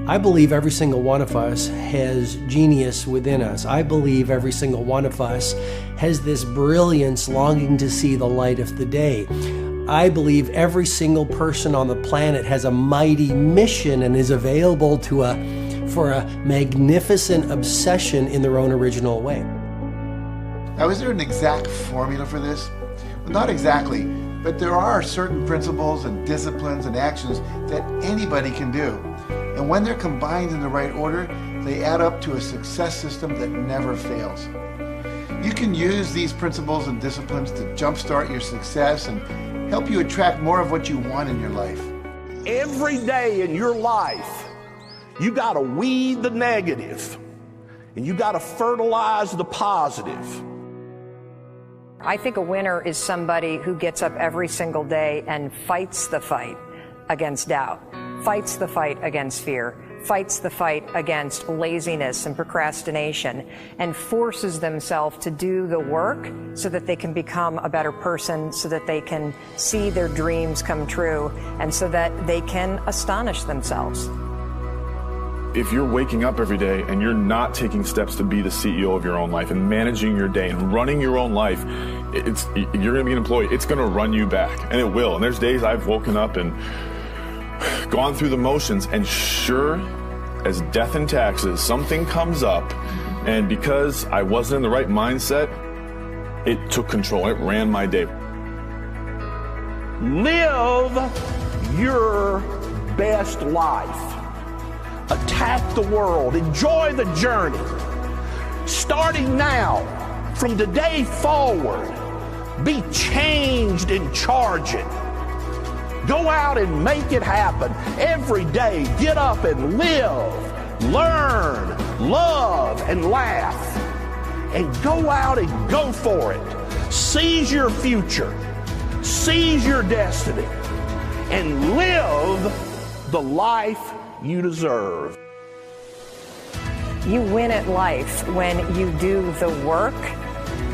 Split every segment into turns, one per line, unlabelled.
I believe every single one of us has genius within us. I believe every single one of us has this brilliance longing to see the light of the day. I believe every single person on the planet has a mighty mission and is available for a magnificent obsession in their own original way.
Now, is there an exact formula for this? Well, not exactly, but there are certain principles and disciplines and actions that anybody can do. And when they're combined in the right order, they add up to a success system that never fails. You can use these principles and disciplines to jumpstart your success and help you attract more of what you want in your life.
Every day in your life, you got to weed the negative and you got to fertilize the positive.
I think a winner is somebody who gets up every single day and fights the fight against doubt, fights the fight against fear, fights the fight against laziness and procrastination, and forces themselves to do the work so that they can become a better person, so that they can see their dreams come true, and so that they can astonish themselves.
If you're waking up every day and you're not taking steps to be the CEO of your own life and managing your day and running your own life, you're going to be an employee. It's going to run you back, and it will. And there's days I've woken up and gone through the motions, and sure as death and taxes, something comes up, and because I wasn't in the right mindset, it took control. It ran my day.
Live your best life. Attack the world. Enjoy the journey. Starting now, from today forward, be changed and charging. Go out and make it happen. Every day, get up and live, learn, love, and laugh. And go out and go for it. Seize your future. Seize your destiny. And live the life you deserve.
You win at life when you do the work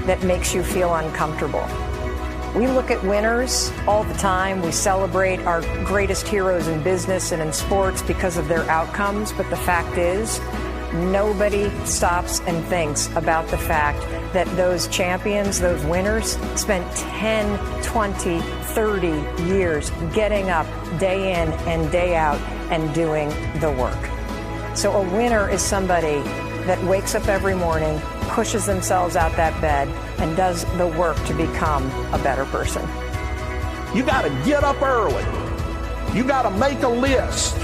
that makes you feel uncomfortable. We look at winners all the time. We celebrate our greatest heroes in business and in sports because of their outcomes. But the fact is, nobody stops and thinks about the fact that those champions, those winners, spent 10, 20, 30 years getting up day in and day out and doing the work. So a winner is somebody that wakes up every morning, pushes themselves out that bed, and does the work to become a better person.
You got to get up early. You got to make a list.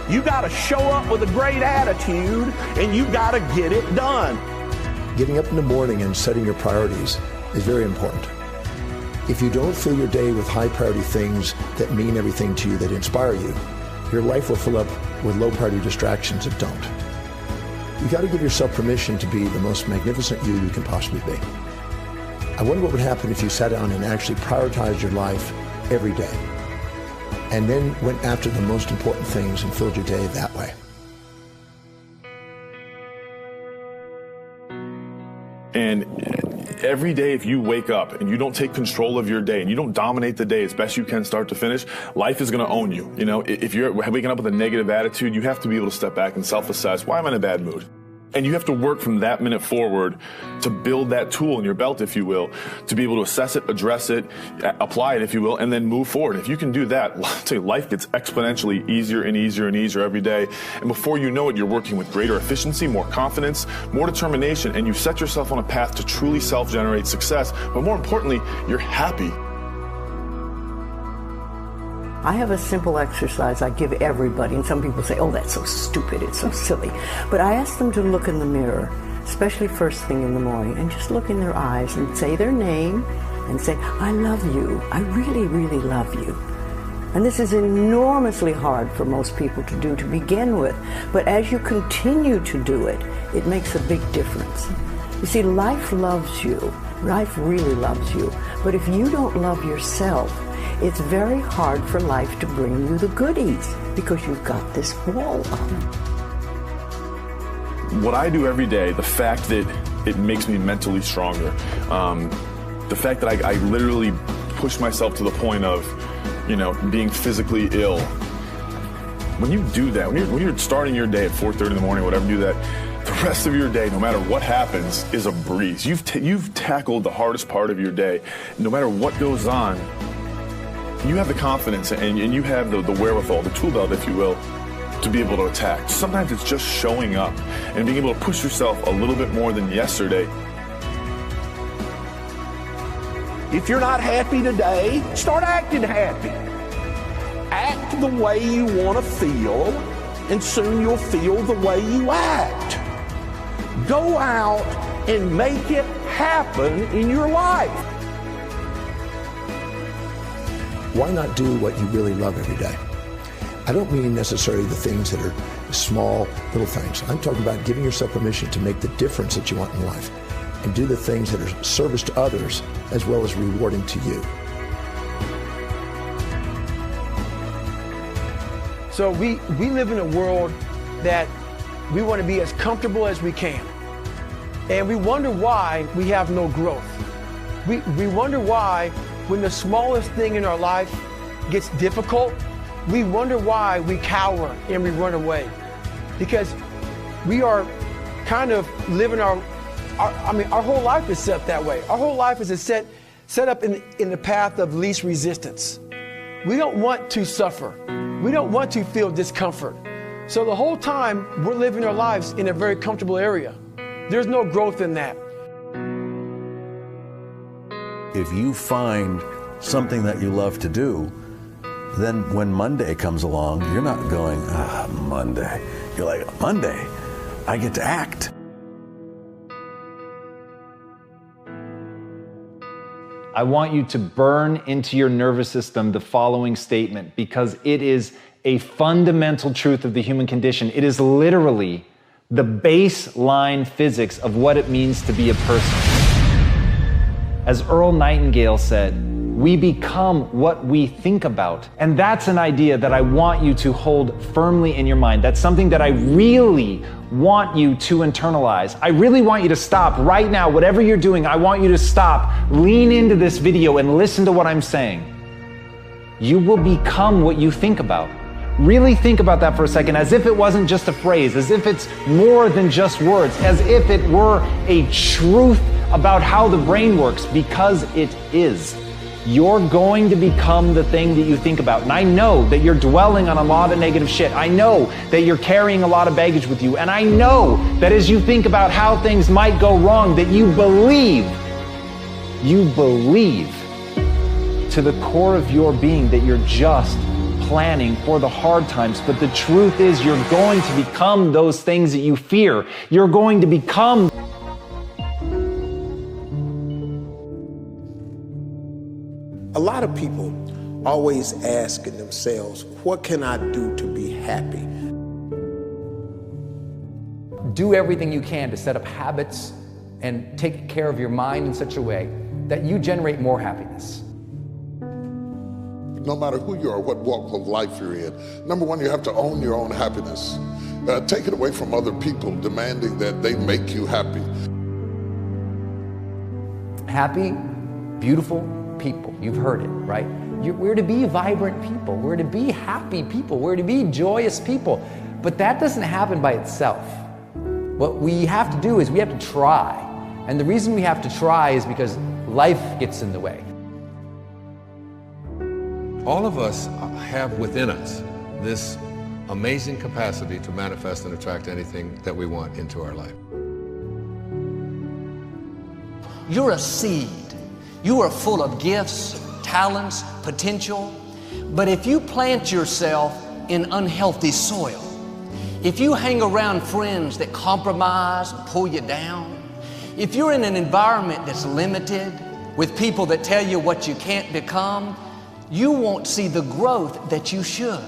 You got to show up with a great attitude, and you got to get it done.
Getting up in the morning and setting your priorities is very important. If you don't fill your day with high priority things that mean everything to you, that inspire you, your life will fill up with low priority distractions that don't. You got to give yourself permission to be the most magnificent you can possibly be. I wonder what would happen if you sat down and actually prioritized your life every day, and then went after the most important things and filled your day that way.
And every day, if you wake up and you don't take control of your day and you don't dominate the day as best you can start to finish, life is going to own you. You know, if you're waking up with a negative attitude, you have to be able to step back and self-assess. Why am I in a bad mood? And you have to work from that minute forward to build that tool in your belt, if you will, to be able to assess it, address it, apply it, if you will, and then move forward. If you can do that, I'll tell you, life gets exponentially easier and easier and easier every day. And before you know it, you're working with greater efficiency, more confidence, more determination, and you set yourself on a path to truly self-generate success. But more importantly, you're happy.
I have a simple exercise I give everybody, and some people say, oh, that's so stupid, it's so silly. But I ask them to look in the mirror, especially first thing in the morning, and just look in their eyes and say their name and say, I love you. I really, really love you. And this is enormously hard for most people to do to begin with. But as you continue to do it, it makes a big difference. You see, life loves you. Life really loves you. But if you don't love yourself, it's very hard for life to bring you the goodies because you've got this wall up.
What I do every day, the fact that it makes me mentally stronger, the fact that I literally push myself to the point of, being physically ill. When you do that, when you're starting your day at 4:30 in the morning, whatever, do that, the rest of your day, no matter what happens, is a breeze. You've tackled the hardest part of your day. No matter what goes on, you have the confidence and you have the wherewithal, the tool belt, if you will, to be able to attack. Sometimes it's just showing up and being able to push yourself a little bit more than yesterday.
If you're not happy today, start acting happy. Act the way you want to feel, and soon you'll feel the way you act. Go out and make it happen in your life.
Why not do what you really love every day? I don't mean necessarily the things that are small, little things. I'm talking about giving yourself permission to make the difference that you want in life and do the things that are service to others as well as rewarding to you.
So we live in a world that we want to be as comfortable as we can. And we wonder why we have no growth. We wonder why when the smallest thing in our life gets difficult, we wonder why we cower and we run away. Because we are kind of living our whole life is set that way. Our whole life is set up in the path of least resistance. We don't want to suffer. We don't want to feel discomfort. So the whole time we're living our lives in a very comfortable area. There's no growth in that.
If you find something that you love to do, then when Monday comes along, you're not going, Monday. You're like, Monday, I get to act.
I want you to burn into your nervous system the following statement, because it is a fundamental truth of the human condition. It is literally the baseline physics of what it means to be a person. As Earl Nightingale said, we become what we think about. And that's an idea that I want you to hold firmly in your mind. That's something that I really want you to internalize. I really want you to stop right now. Whatever you're doing, I want you to stop, lean into this video and listen to what I'm saying. You will become what you think about. Really think about that for a second, as if it wasn't just a phrase, as if it's more than just words, as if it were a truth about how the brain works, because it is. You're going to become the thing that you think about. And I know that you're dwelling on a lot of negative shit. I know that you're carrying a lot of baggage with you. And I know that as you think about how things might go wrong, that you believe to the core of your being that you're just planning for the hard times. But the truth is, you're going to become those things that you fear. You're going to become.
A lot of people always asking themselves, what can I do to be happy?
Do everything you can to set up habits and take care of your mind in such a way that you generate more happiness.
No matter who you are, what walk of life you're in, number one, you have to own your own happiness. Take it away from other people demanding that they make you happy.
Happy, beautiful people. You've heard it, right? We're to be vibrant people. We're to be happy people. We're to be joyous people. But that doesn't happen by itself. What we have to do is we have to try. And the reason we have to try is because life gets in the way.
All of us have within us this amazing capacity to manifest and attract anything that we want into our life.
You're a seed. You are full of gifts, talents, potential. But if you plant yourself in unhealthy soil, if you hang around friends that compromise and pull you down, if you're in an environment that's limited with people that tell you what you can't become, you won't see the growth that you should.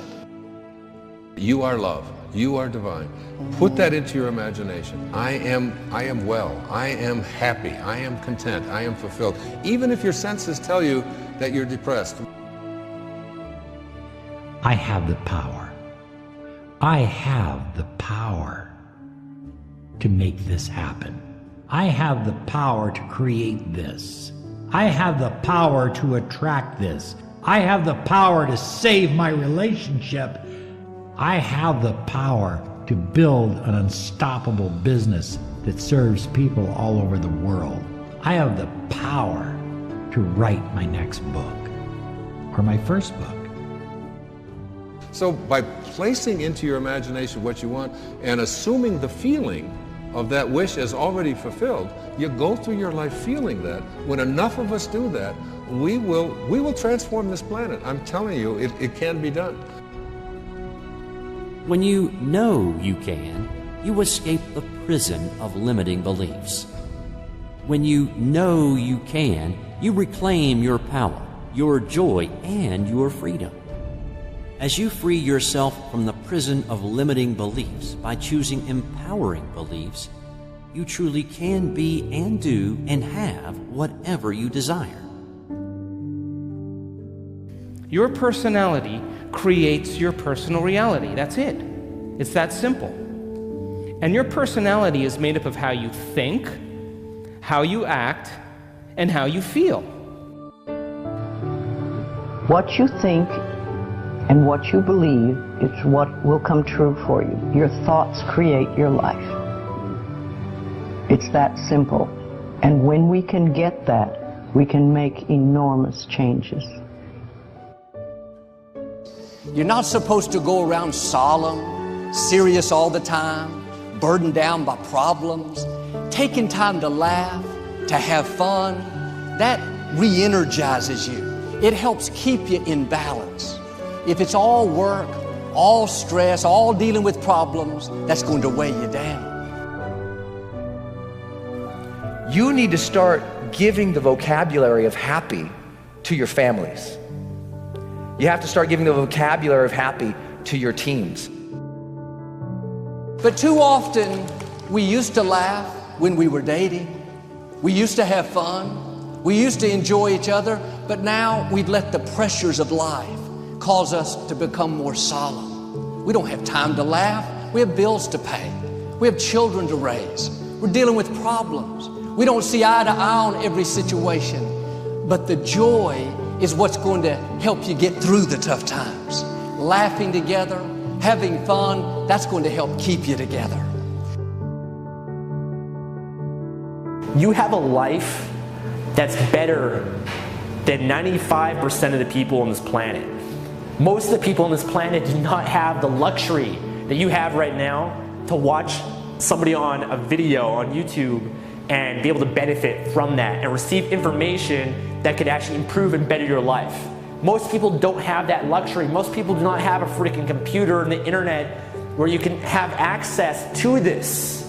You are love. You are divine. Put that into your imagination. I am well. I am happy. I am content. I am fulfilled. Even if your senses tell you that you're depressed.
I have the power. I have the power to make this happen. I have the power to create this. I have the power to attract this. I have the power to save my relationship. I have the power to build an unstoppable business that serves people all over the world. I have the power to write my next book or my first book.
So by placing into your imagination what you want and assuming the feeling of that wish as already fulfilled, you go through your life feeling that. When enough of us do that, we will transform this planet. I'm telling you, it can be done.
When you know you can, you escape the prison of limiting beliefs. When you know you can, you reclaim your power, your joy, and your freedom. As you free yourself from the prison of limiting beliefs by choosing empowering beliefs, you truly can be and do and have whatever you desire.
Your personality creates your personal reality. That's it. It's that simple. And your personality is made up of how you think, how you act, and how you feel.
What you think and what you believe is what will come true for you. Your thoughts create your life. It's that simple. And when we can get that, we can make enormous changes.
You're not supposed to go around solemn, serious all the time, burdened down by problems. Taking time to laugh, to have fun, that re-energizes you. It helps keep you in balance. If it's all work, all stress, all dealing with problems, that's going to weigh you down.
You need to start giving the vocabulary of happy to your families. You have to start giving the vocabulary of happy to your teams.
But too often, we used to laugh when we were dating. We used to have fun. We used to enjoy each other. But now we've let the pressures of life cause us to become more solemn. We don't have time to laugh. We have bills to pay. We have children to raise. We're dealing with problems. We don't see eye to eye on every situation. But the joy is what's going to help you get through the tough times. Laughing together, having fun, that's going to help keep you together.
You have a life that's better than 95% of the people on this planet. Most of the people on this planet do not have the luxury that you have right now to watch somebody on a video on YouTube and be able to benefit from that and receive information that could actually improve and better your life. Most people don't have that luxury. Most people do not have a freaking computer and the internet where you can have access to this.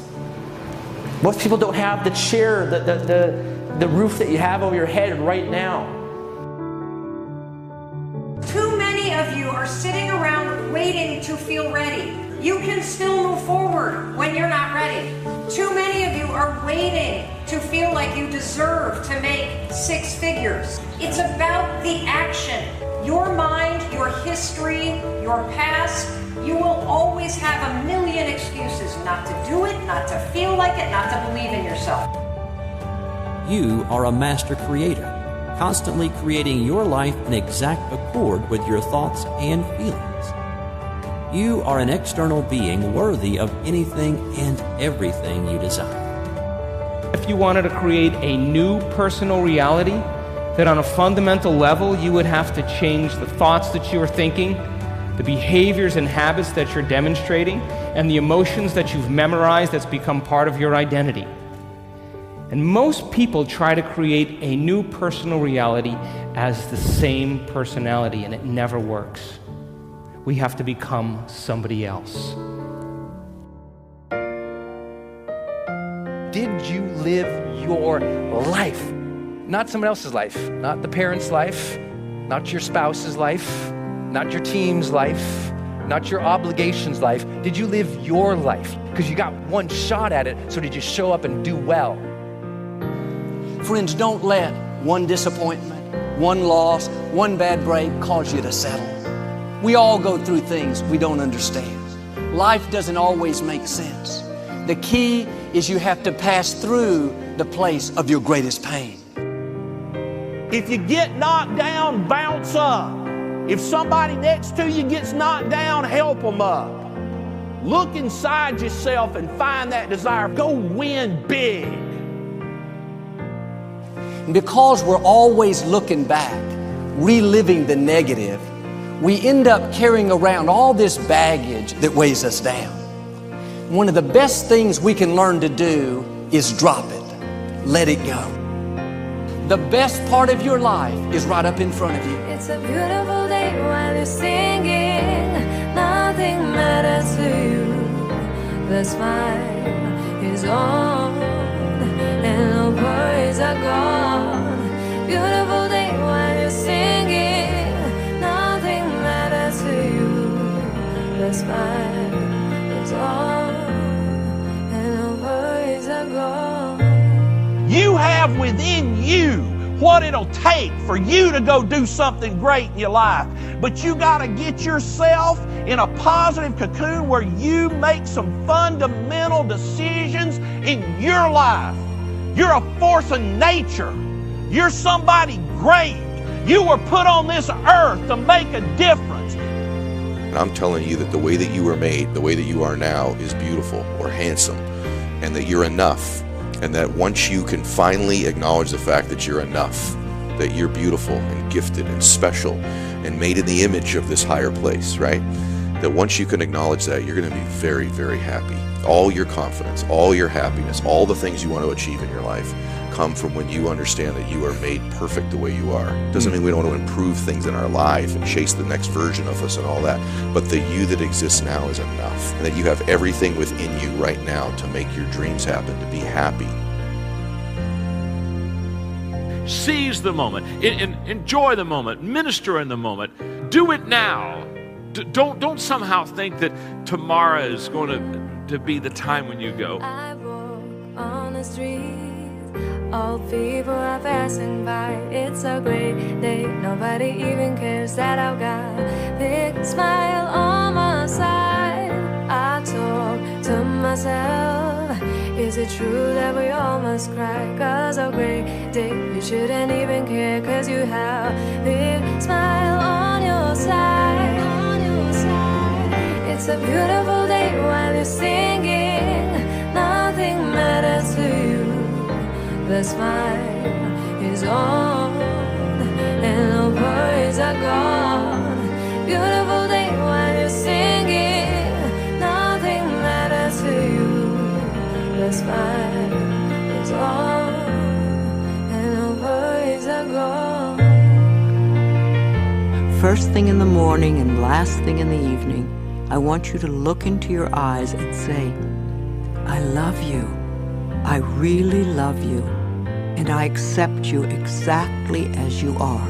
Most people don't have the chair, the roof that you have over your head right now.
Too many of you are sitting around waiting to feel ready. You can still move forward when you're not ready. Too many of you are waiting to feel like you deserve to make 6 figures. It's about the action. Your mind, your history, your past, you will always have a million excuses not to do it, not to feel like it, not to believe in yourself.
You are a master creator, constantly creating your life in exact accord with your thoughts and feelings. You are an external being worthy of anything and everything you desire.
If you wanted to create a new personal reality, that on a fundamental level you would have to change the thoughts that you are thinking, the behaviors and habits that you're demonstrating, and the emotions that you've memorized that's become part of your identity. And most people try to create a new personal reality as the same personality, and it never works. We have to become somebody else.
Did you live your life? Not someone else's life, not the parent's life, not your spouse's life, not your team's life, not your obligation's life. Did you live your life? Because you got one shot at it, so did you show up and do well?
Friends, don't let one disappointment, one loss, one bad break cause you to settle. We all go through things we don't understand. Life doesn't always make sense. The key is you have to pass through the place of your greatest pain.
If you get knocked down, bounce up. If somebody next to you gets knocked down, help them up. Look inside yourself and find that desire. Go win big.
Because we're always looking back, reliving the negative, we end up carrying around all this baggage that weighs us down. One of the best things we can learn to do is drop it. Let it go. The best part of your life is right up in front of you.
It's a beautiful day while you're singing. Nothing matters to you. The smile is on and no worries are gone. Beautiful day while you're singing. Nothing matters to you. The smile is on and no worries are gone.
You have within you what it'll take for you to go do something great in your life. But you got to get yourself in a positive cocoon where you make some fundamental decisions in your life. You're a force of nature. You're somebody great. You were put on this earth to make a difference.
And I'm telling you that the way that you were made, the way that you are now, is beautiful or handsome, and that you're enough. And that once you can finally acknowledge the fact that you're enough, that you're beautiful and gifted and special and made in the image of this higher place, right? That once you can acknowledge that, you're going to be very, very happy. All your confidence, all your happiness, all the things you want to achieve in your life come from when you understand that you are made perfect the way you are. Doesn't mean we don't want to improve things in our life and chase the next version of us and all that, but the you that exists now is enough, and that you have everything within you right now to make your dreams happen, to be happy.
Seize the moment, enjoy the moment, minister in the moment, do it now. Don't somehow think that tomorrow is going to be the time when you go.
I walk on the street. All people are passing by. It's a great day. Nobody even cares that I've got a big smile on my side. I talk to myself. Is it true that we all must cry? 'Cause a great day, you shouldn't even care. 'Cause you have a big smile on your side. It's a beautiful day while you're singing. Nothing matters to you. The smile is on and no worries are gone. Beautiful day while you're singing. Nothing matters to you. The smile is on and no worries are gone.
First thing in the morning and last thing in the evening, I want you to look into your eyes and say, I love you. I really love you, and I accept you exactly as you are.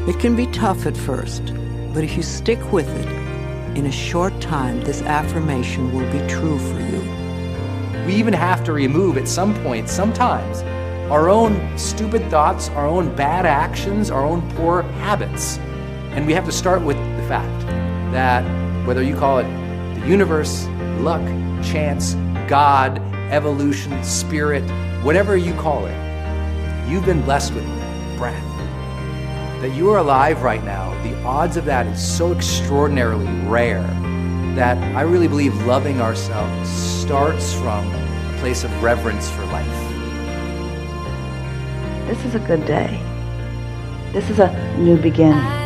It can be tough at first, but if you stick with it, in a short time, this affirmation will be true for you.
We even have to remove at some point, sometimes, our own stupid thoughts, our own bad actions, our own poor habits. And we have to start with the fact that whether you call it the universe, luck, chance, God, evolution, spirit, whatever you call it, you've been blessed with breath. That you are alive right now, the odds of that is so extraordinarily rare that I really believe loving ourselves starts from a place of reverence for life.
This is a good day. This is a new beginning.